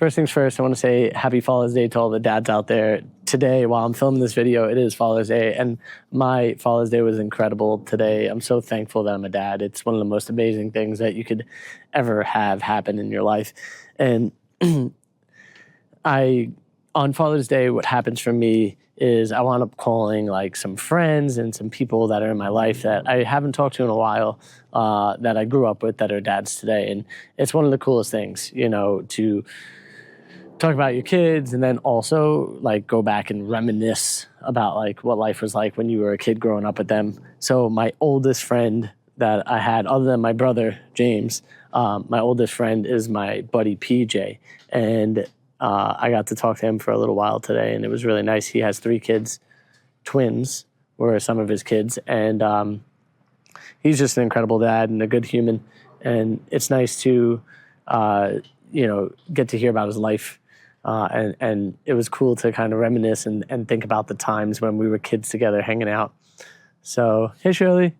First things first, I want to say happy Father's Day to all the dads out there. Today, while I'm filming this video, it is Father's Day, and my Father's Day was incredible today. I'm so thankful that I'm a dad. It's one of the most amazing things that you could ever have happen in your life. And on Father's Day, what happens for me is I wound up calling like some friends and some people that are in my life that I haven't talked to in a while, that I grew up with that are dads today. And it's one of the coolest things, you know, to talk about your kids and then also like go back and reminisce about like what life was like when you were a kid growing up with them. So my oldest friend that I had, other than my brother, James, my oldest friend is my buddy, PJ. And I got to talk to him for a little while today, and it was really nice. He has 3 kids. Twins were some of his kids, and he's just an incredible dad and a good human. And it's nice to, get to hear about his life. And it was cool to kind of reminisce and think about the times when we were kids together hanging out. So, hey, Shirley.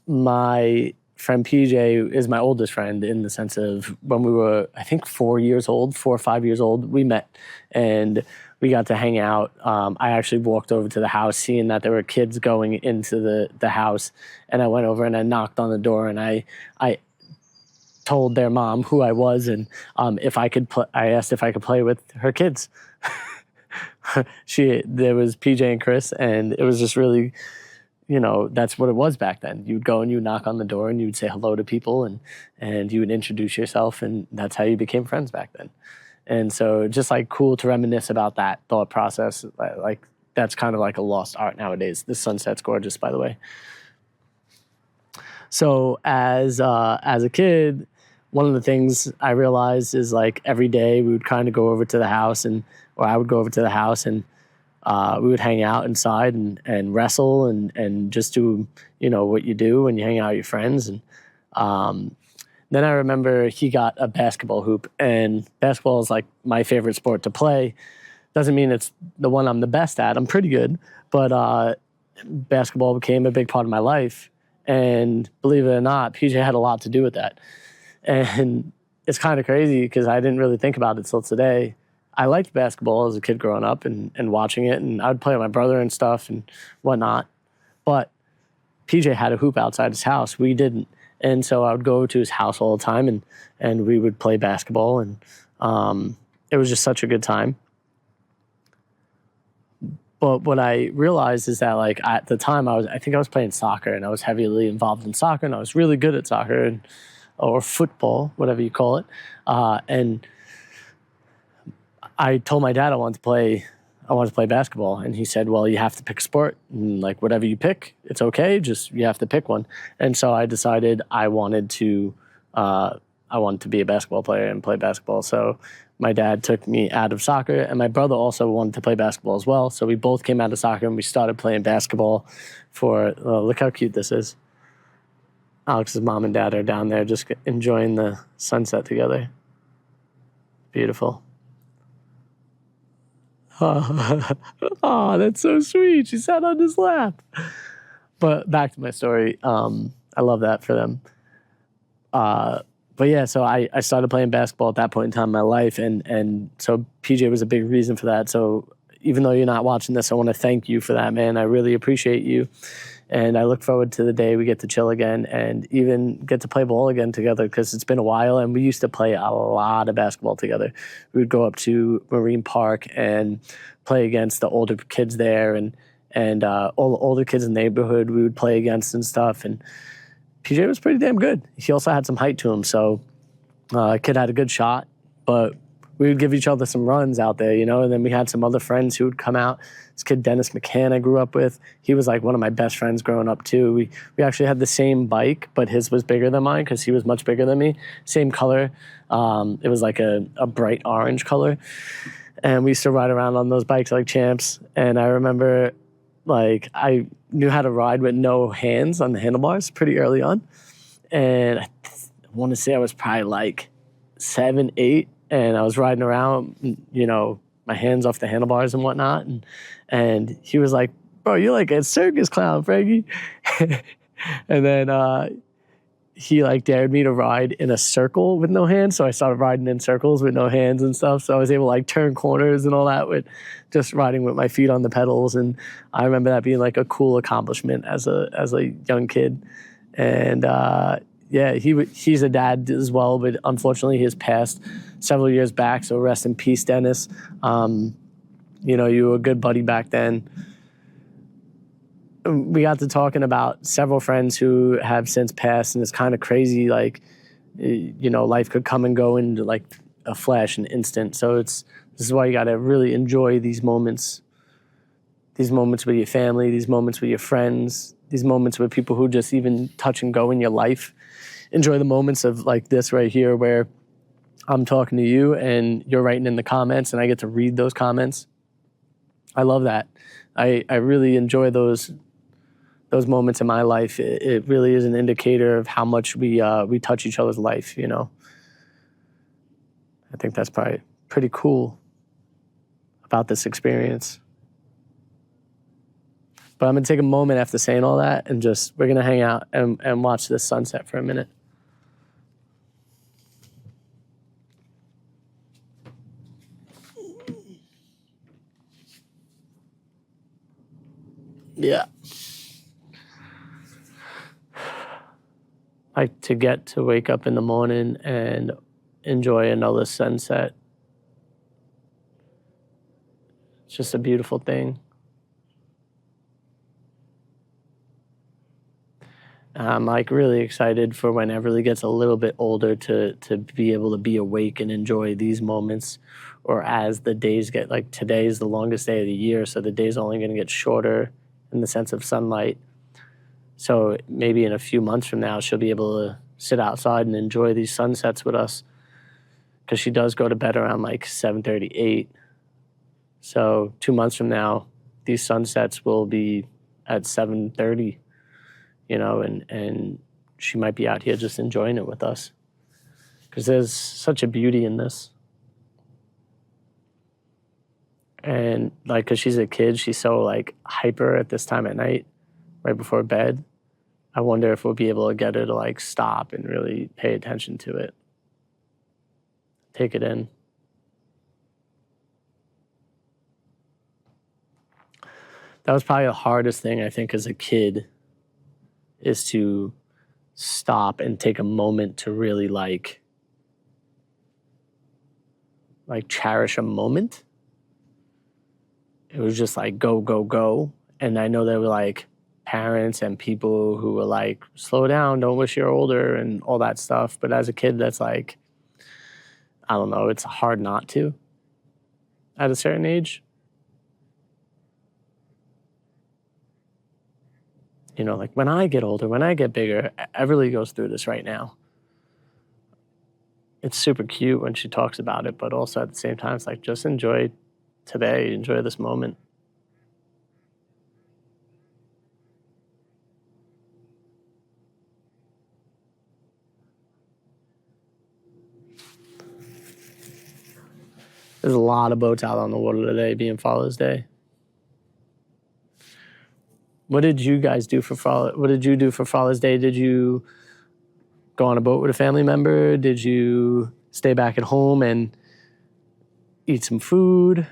My friend PJ is my oldest friend in the sense of when we were, I think, 4 or 5 years old, we met and we got to hang out. I actually walked over to the house seeing that there were kids going into the house, and I went over and I knocked on the door and I told their mom who I was and if I could I asked if I could play with her kids. There was PJ and Chris, and it was just really, that's what it was back then. You'd go and you'd knock on the door and you'd say hello to people and you would introduce yourself, and that's how you became friends back then. And so just like cool to reminisce about that thought process. Like that's kind of like a lost art nowadays. The sunset's gorgeous, by the way. So as a kid, one of the things I realized is like every day we would kind of go over to the house or I would go over to the house and we would hang out inside and wrestle and just do, what you do when you hang out with your friends. And then I remember he got a basketball hoop, and basketball is like my favorite sport to play. Doesn't mean it's the one I'm the best at. I'm pretty good, but basketball became a big part of my life. And believe it or not, PJ had a lot to do with that. And it's kind of crazy because I didn't really think about it till today. I liked basketball as a kid growing up and watching it, and I would play with my brother and stuff and whatnot. But PJ had a hoop outside his house. We didn't. And so I would go to his house all the time and we would play basketball, and it was just such a good time. But what I realized is that like at the time I think I was playing soccer, and I was heavily involved in soccer, and I was really good at soccer or football, whatever you call it. And I told my dad I wanted to play basketball, and he said, well, you have to pick a sport, and like whatever you pick, it's okay, just you have to pick one. And so I decided I wanted to be a basketball player and play basketball. So my dad took me out of soccer, and my brother also wanted to play basketball as well. So we both came out of soccer and we started playing basketball look how cute this is. Alex's mom and dad are down there just enjoying the sunset together. Beautiful. Oh, that's so sweet. She sat on his lap. But back to my story. I love that for them. But yeah, so I started playing basketball at that point in time in my life. And so PJ was a big reason for that. So even though you're not watching this, I want to thank you for that, man. I really appreciate you. And I look forward to the day we get to chill again and even get to play ball again together, because it's been a while, and we used to play a lot of basketball together. We would go up to Marine Park and play against the older kids there, and all the older kids in the neighborhood we would play against and stuff. And PJ was pretty damn good. He also had some height to him, so kid had a good shot, but we would give each other some runs out there, and then we had some other friends who would come out. This kid, Dennis McCann, I grew up with. He was like one of my best friends growing up too. We actually had the same bike, but his was bigger than mine because he was much bigger than me. Same color. It was like a bright orange color. And we used to ride around on those bikes like champs. And I remember like I knew how to ride with no hands on the handlebars pretty early on. And I want to say I was probably like 7, 8. And I was riding around, my hands off the handlebars and whatnot. And he was like, bro, you're like a circus clown, Frankie. And then he like dared me to ride in a circle with no hands. So I started riding in circles with no hands and stuff. So I was able to like turn corners and all that with just riding with my feet on the pedals. And I remember that being like a cool accomplishment as a young kid. And yeah, he's a dad as well, but unfortunately he has passed several years back. So rest in peace, Dennis. You know, you were a good buddy back then. We got to talking about several friends who have since passed, and it's kind of crazy. Like, you know, life could come and go into like a flash, an instant. So this is why you got to really enjoy these moments with your family, these moments with your friends, these moments with people who just even touch and go in your life. Enjoy the moments of like this right here, where I'm talking to you and you're writing in the comments, and I get to read those comments. I love that. I really enjoy those moments in my life. It really is an indicator of how much we touch each other's life, you know. I think that's probably pretty cool about this experience. But I'm going to take a moment after saying all that, and we're going to hang out and watch this sunset for a minute. Yeah. Like to get to wake up in the morning and enjoy another sunset. It's just a beautiful thing. I'm like really excited for when Everly gets a little bit older to be able to be awake and enjoy these moments. Or as the days get, like today is the longest day of the year, so the day's only going to get shorter in the sense of sunlight. So maybe in a few months from now, she'll be able to sit outside and enjoy these sunsets with us, because she does go to bed around like 7:38. So 2 months from now, these sunsets will be at 7:30, you know, and she might be out here just enjoying it with us, because there's such a beauty in this. And like, because she's a kid, she's so like hyper at this time at night, right before bed. I wonder if we'll be able to get her to like stop and really pay attention to it. Take it in. That was probably the hardest thing, I think, as a kid, is to stop and take a moment to really like cherish a moment. It was just like go, go, go. And I know there were like parents and people who were like, slow down, don't wish you're older and all that stuff. But as a kid, that's like, I don't know, it's hard not to at a certain age. You know, like when I get older, when I get bigger, Everly goes through this right now. It's super cute when she talks about it, but also at the same time, it's like, just enjoy today, enjoy this moment. There's a lot of boats out on the water today, being Father's Day. What did you guys do for What did you do for Father's Day? Did you go on a boat with a family member? Did you stay back at home and eat some food?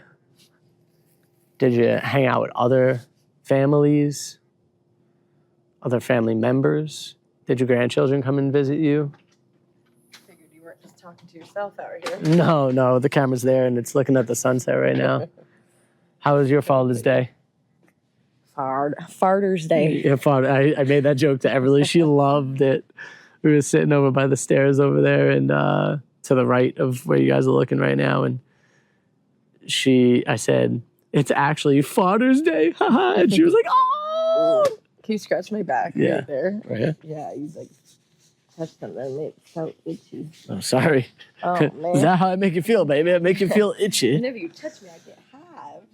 Did you hang out with other families, other family members? Did your grandchildren come and visit you? Figured you weren't just talking to yourself out here. No, the camera's there and it's looking at the sunset right now. How was your Father's Day? Farter's Day. Yeah, I made that joke to Everly. She loved it. We were sitting over by the stairs over there and to the right of where you guys are looking right now. And I said, it's actually Father's Day. And she was like, oh. Can you scratch my back right there? Right here? Yeah, he's like, touched something and made it so itchy. I'm sorry. Oh, man. Is that how I make you feel, baby? I make you feel itchy. Whenever you touch me, I get hives.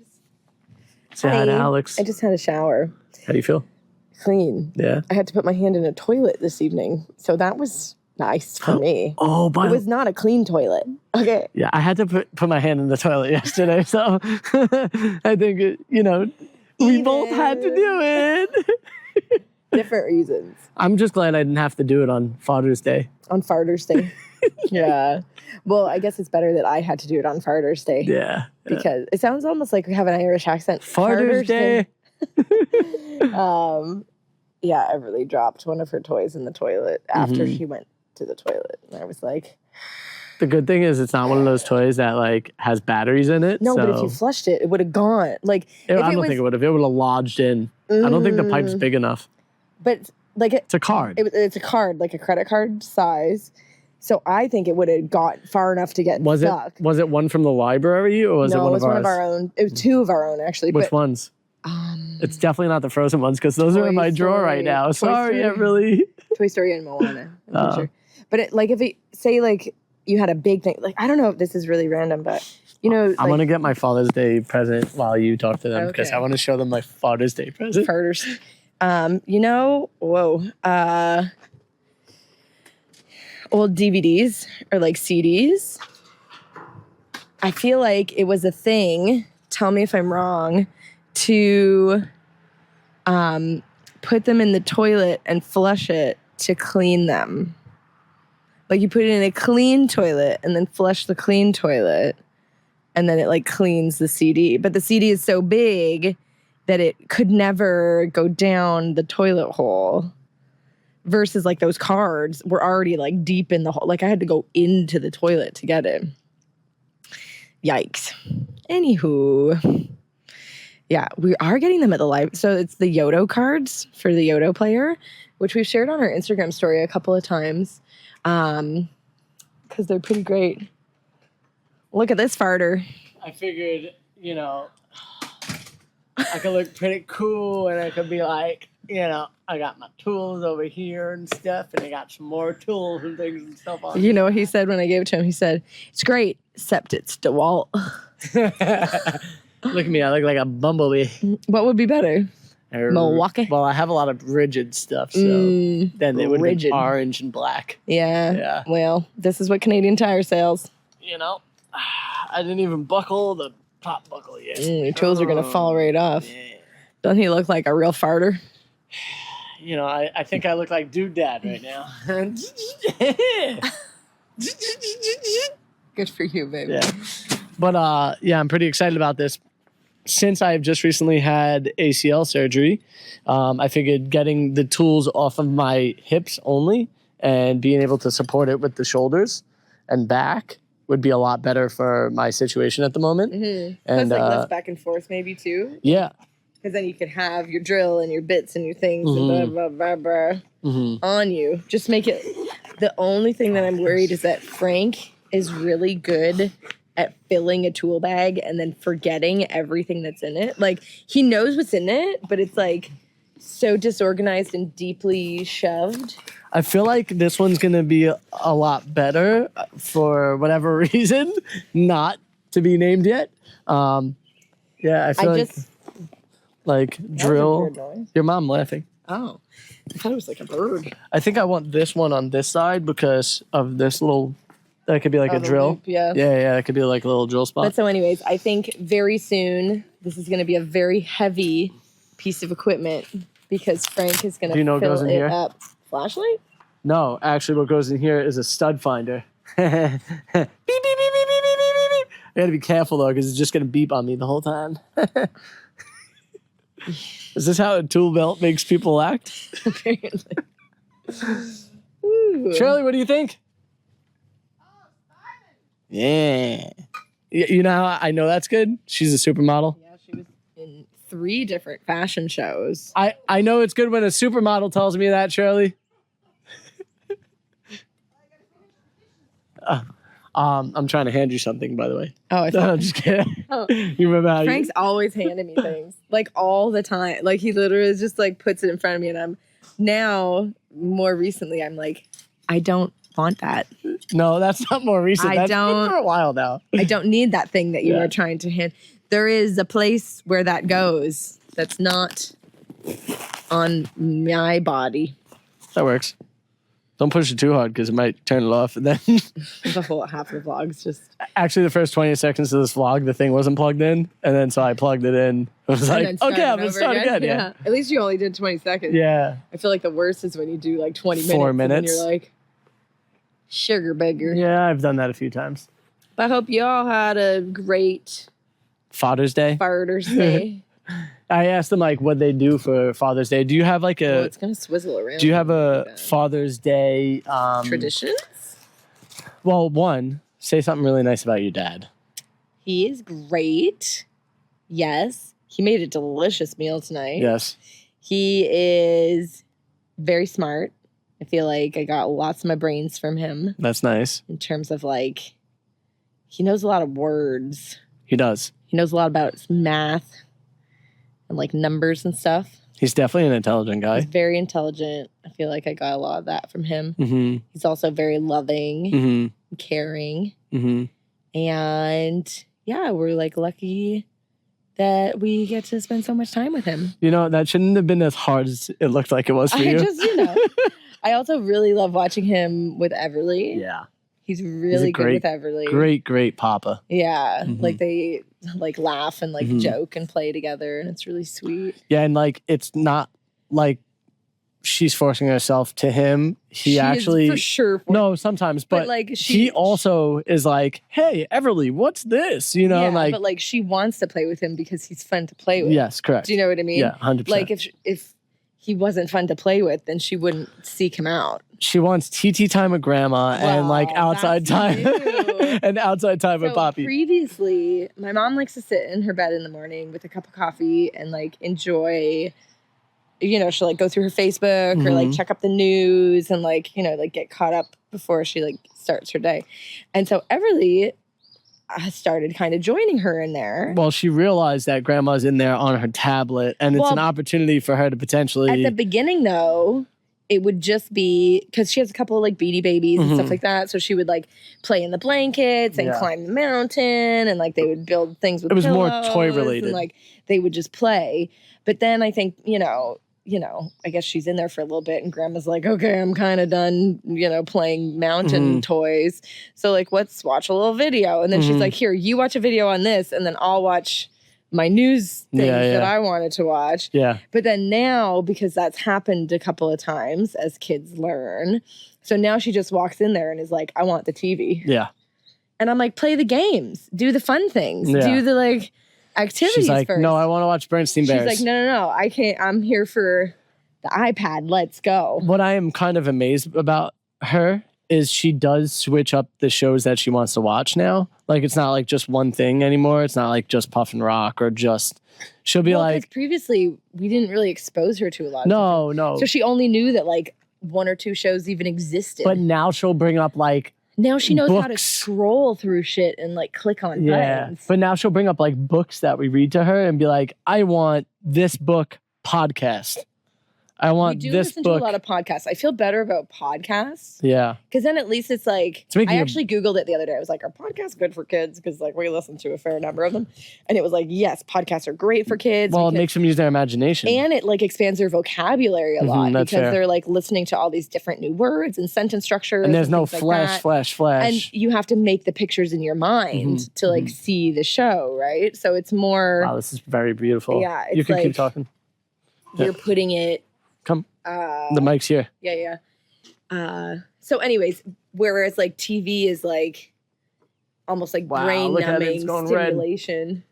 Say hi to Alex. I just had a shower. How do you feel? Clean. Yeah. I had to put my hand in a toilet this evening, so that was nice for me. Oh, but it was not a clean toilet. Okay. Yeah, I had to put my hand in the toilet yesterday, so I think we both had to do it. Different reasons. I'm just glad I didn't have to do it on Father's Day. On Father's Day. Yeah. Well, I guess it's better that I had to do it on Father's Day. Yeah. Because it sounds almost like we have an Irish accent. Father's Day. Yeah, Everly dropped one of her toys in the toilet after she went to the toilet. And I was like... The good thing is it's not one of those toys that like has batteries in it. No, so but if you flushed it, it would have gone. Like, I don't think it would have. It would have lodged in. I don't think the pipe's big enough. But like it's a card. It's a card, like a credit card size. So I think it would have got far enough to get stuck. Was it one from the library or was it one of ours? No, it was one of our own. It was two of our own, actually. Which ones? It's definitely not the Frozen ones because those are in my drawer right now. Sorry, Everly. Toy Story and Moana. I'm sure. But if it say like you had a big thing, like I don't know if this is really random, but you know, I'm gonna get my Father's Day present while you talk to them because I want to show them my Father's Day present. Old DVDs or like CDs. I feel like it was a thing. Tell me if I'm wrong. To put them in the toilet and flush it to clean them. Like you put it in a clean toilet and then flush the clean toilet and then it like cleans the CD. But the CD is so big that it could never go down the toilet hole. Versus like those cards were already like deep in the hole. Like I had to go into the toilet to get it. Yikes. Anywho. Yeah, we are getting them at the live. So it's the Yodo cards for the Yodo player, which we've shared on our Instagram story a couple of times. Because they're pretty great. Look at this farter. I figured, I could look pretty cool and I could be like, I got my tools over here and stuff, and I got some more tools and things and stuff on. You know what he said when I gave it to him? He said, it's great, except it's DeWalt. Look at me, I look like a bumblebee. What would be better? Milwaukee? Well, I have a lot of rigid stuff, so then it would be orange and black. Yeah. Well, this is what Canadian Tire sells. I didn't even buckle the pop buckle yet. Your tools are going to fall right off. Yeah. Doesn't he look like a real farter? I think I look like Dude Dad right now. Good for you, baby. Yeah. But, I'm pretty excited about this. Since I've just recently had ACL surgery, I figured getting the tools off of my hips only and being able to support it with the shoulders and back would be a lot better for my situation at the moment. Mm-hmm. And like lift back and forth maybe too. Yeah. Because then you could have your drill and your bits and your things and blah, blah, blah, blah on you. Just make it. The only thing that I'm worried is that Frank is really good at filling a tool bag and then forgetting everything that's in it. Like, he knows what's in it, but it's like so disorganized and deeply shoved. I feel like this one's going to be a lot better for whatever reason, not to be named yet. I feel like drill. Your mom laughing. Oh, I thought it was like a bird. I think I want this one on this side because of this little, that could be like a drill. Loop, yeah. Yeah, it could be like a little drill spot. But so anyways, I think very soon this is going to be a very heavy piece of equipment because Frank is going to fill goes in it here? up. Flashlight? No, actually what goes in here is a stud finder. Beep, beep, beep, beep, beep, beep, beep, beep. I gotta be careful though because it's just going to beep on me the whole time. Is this how a tool belt makes people act? Apparently. Shirley, what do you think? Yeah. You know how I know that's good? She's a supermodel. Yeah, she was in 3 different fashion shows. I know it's good when a supermodel tells me that, Shirley. I'm trying to hand you something, by the way. Oh, I thought. No, I'm just kidding. Oh. You remember how Frank's always handing me things, like all the time. Like he literally just like puts it in front of me, and I'm now more recently I'm like, I don't want that. No, that's not more recent. That's been for a while now. I don't need that thing that you are trying to hand. There is a place where that goes. That's not on my body. That works. Don't push it too hard because it might turn it off. And then The whole half of the vlog's just. actually the first 20 seconds of this vlog, the thing wasn't plugged in. And then so I plugged it in. I was like, okay, I'm going to start again. Yeah. At least you only did 20 seconds. Yeah. I feel like the worst is when you do like 20 minutes. 4 minutes. And then you're like, sugar beggar. Yeah, I've done that a few times. But I hope you all had a great Father's Day. Father's Day. I asked them like what they do for Father's Day. Do you have like a? Oh, it's gonna swizzle around. Do you have a Father's Day traditions? Well, one, say something really nice about your dad. He is great. Yes, he made a delicious meal tonight. Yes, he is very smart. I feel like I got lots of my brains from him. That's nice. In terms of like, he knows a lot of words. He does. He knows a lot about math. And like numbers and stuff. He's definitely an intelligent guy. He's very intelligent. I feel like I got a lot of that from him. Mm-hmm. He's also very loving, mm-hmm. caring. Mm-hmm. And yeah, we're like lucky that we get to spend so much time with him. You know, that shouldn't have been as hard as it looked like it was for you. I also really love watching him with Everly. Yeah. He's really good with Everly. Great papa. Yeah. Mm-hmm. Like they like laugh and like joke and play together, and it's really sweet. Yeah, and like it's not like she's forcing herself to him. He actually for sure. No, sometimes, but like he also is like, "Hey, Everly, what's this?" You know, like but like she wants to play with him because he's fun to play with. Yes, correct. Do you know what I mean? Yeah, 100%. Like if he wasn't fun to play with, then she wouldn't seek him out. She wants TT time with grandma and like outside time and outside time with Poppy. Previously, my mom likes to sit in her bed in the morning with a cup of coffee and like enjoy, you know, she'll like go through her Facebook or like check up the news and like, you know, like get caught up before she like starts her day. And so Everly started kind of joining her in there. Well, she realized that grandma's in there on her tablet and it's an opportunity for her to potentially... At the beginning, though, it would just be... Because she has a couple of like Beanie Babies and stuff like that. So she would like play in the blankets and climb the mountain and like they would build things with pillows. It was more toy related. And like they would just play. But then I think, you know, I guess she's in there for a little bit and grandma's like, okay, I'm kind of done, you know, playing mountain toys. So like, let's watch a little video. And then she's like, here, you watch a video on this and then I'll watch my news things that I wanted to watch. Yeah. But then now, because that's happened a couple of times as kids learn. So now she just walks in there and is like, I want the TV. Yeah. And I'm like, play the games, do the fun things, do the like... activities. She's like, first. No, I want to watch Bernstein Bears. She's like, no, I can't. I'm here for the iPad. Let's go. What I am kind of amazed about her is she does switch up the shows that she wants to watch now. Like, it's not like just one thing anymore. It's not like just Puff and Rock or just... She'll be like... previously, we didn't really expose her to a lot of No. So she only knew that like one or two shows even existed. But now she'll bring up like... Now she knows books. How to scroll through shit and like click on buttons. But now she'll bring up like books that we read to her and be like, I want this book podcast. I want this book. We do listen to a lot of podcasts. I feel better about podcasts. Yeah. Because then at least it's like, I actually Googled it the other day. I was like, are podcasts good for kids? Because like we listen to a fair number of them. And it was like, yes, podcasts are great for kids. Well, it makes them use their imagination. And it like expands their vocabulary a lot because fair. They're like listening to all these different new words and sentence structures. And there's no flash. And you have to make the pictures in your mind to like see the show, right? So it's more... Wow, this is very beautiful. Yeah. You can keep talking. You're putting it... Come. The mic's here. Yeah. So anyways, whereas like TV is like almost like brain numbing stimulation. Red.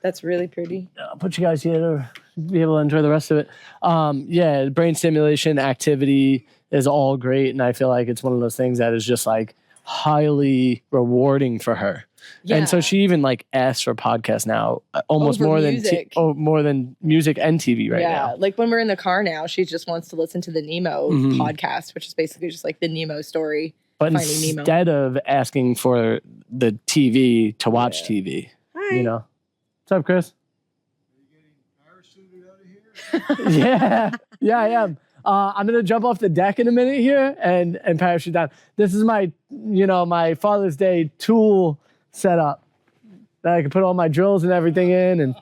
That's really pretty. I'll put you guys here to be able to enjoy the rest of it. Brain stimulation activity is all great. And I feel like it's one of those things that is just like highly rewarding for her. Yeah. And so she even like asks for podcasts now, almost more than more than music and TV now. Yeah, like when we're in the car now, she just wants to listen to the Nemo podcast, which is basically just like the Nemo story. But instead of asking for the TV to watch TV, you know, what's up, Chris? Are you getting parachuted out of here? Yeah, I am. I'm gonna jump off the deck in a minute here and parachute down. This is my my Father's Day tool setup that I can put all my drills and everything in, and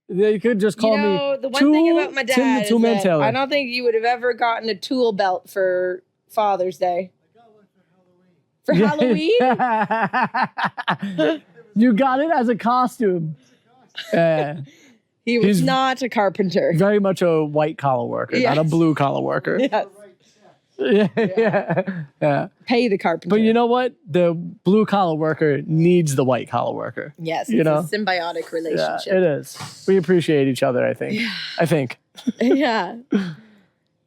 You could just call me the one thing about my Tim the dad Two-Man is that Taylor. I don't think you would have ever gotten a tool belt for Father's Day. I got one for Halloween. For Halloween? You got it as a costume. He was He's not a carpenter. very much a white collar worker, not a Yes. blue collar worker. Yes. Yeah. Pay the carpenter. But you know what? The blue collar worker needs the white collar worker. Yes, you it's know? a symbiotic Yeah, relationship. it is. We appreciate each other, I think. I think. Yeah.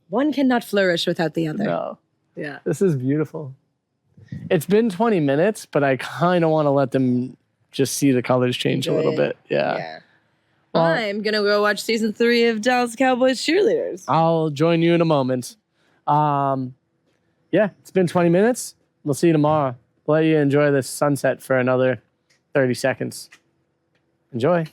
One cannot flourish without the other. No. Yeah. This is beautiful. It's been 20 minutes, but I kind of want to let them just see the colors change a little Enjoy bit. Yeah. Well, I'm going to go watch season 3 of Dallas Cowboys Cheerleaders. I'll join you in a moment. Yeah, it's been 20 minutes. We'll see you tomorrow. We'll let you enjoy this sunset for another 30 seconds. Enjoy.